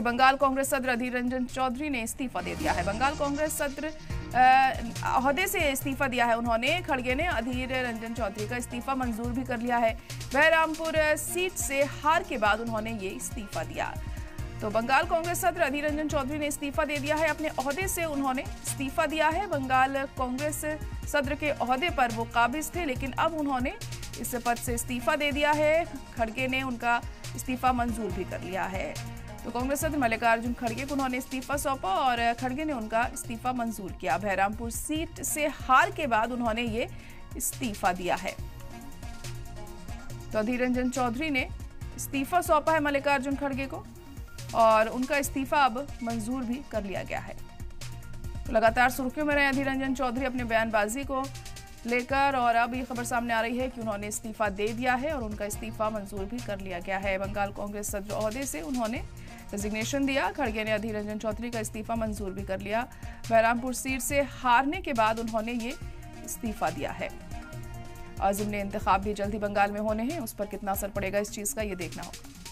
बंगाल कांग्रेस सदर अधीर रंजन चौधरी ने इस्तीफा दे दिया है। बंगाल कांग्रेस सदर ओहदे से इस्तीफा दिया है उन्होंने। खड़गे ने अधीर रंजन चौधरी का इस्तीफा मंजूर भी कर लिया है। बहरामपुर सीट से हार के बाद उन्होंने ये इस्तीफा दिया। तो बंगाल कांग्रेस सदर अधीर रंजन चौधरी ने इस्तीफा दे दिया है। अपने ओहदे से उन्होंने इस्तीफा दिया है। बंगाल कांग्रेस सदर के ओहदे पर वो काबिज थे, लेकिन अब उन्होंने इस पद से इस्तीफा दे दिया है। खड़गे ने उनका इस्तीफा मंजूर भी कर लिया है। तो कांग्रेस सदर मल्लिकार्जुन खड़गे को उन्होंने इस्तीफा सौंपा और खड़गे ने उनका इस्तीफा मंजूर किया। बहरामपुर सीट से हार के बाद उन्होंने ये इस्तीफा दिया है। तो अधीर रंजन चौधरी ने इस्तीफा सौंपा है मल्लिकार्जुन खड़गे को और उनका इस्तीफा अब मंजूर भी कर लिया गया है। तो लगातार सुर्खियों में रहे अधीर रंजन चौधरी अपने बयानबाजी को लेकर, और अब ये खबर सामने आ रही है कि उन्होंने इस्तीफा दे दिया है और उनका इस्तीफा मंजूर भी कर लिया गया है। बंगाल कांग्रेस सदर ओहदे से उन्होंने रेजिग्नेशन दिया। खड़गे ने अधीर रंजन चौधरी का इस्तीफा मंजूर भी कर लिया। बहरामपुर सीट से हारने के बाद उन्होंने ये इस्तीफा दिया है। और ज़िमनी इंतखाब भी जल्द ही बंगाल में होने हैं, उस पर कितना असर पड़ेगा इस चीज़ का ये देखना होगा।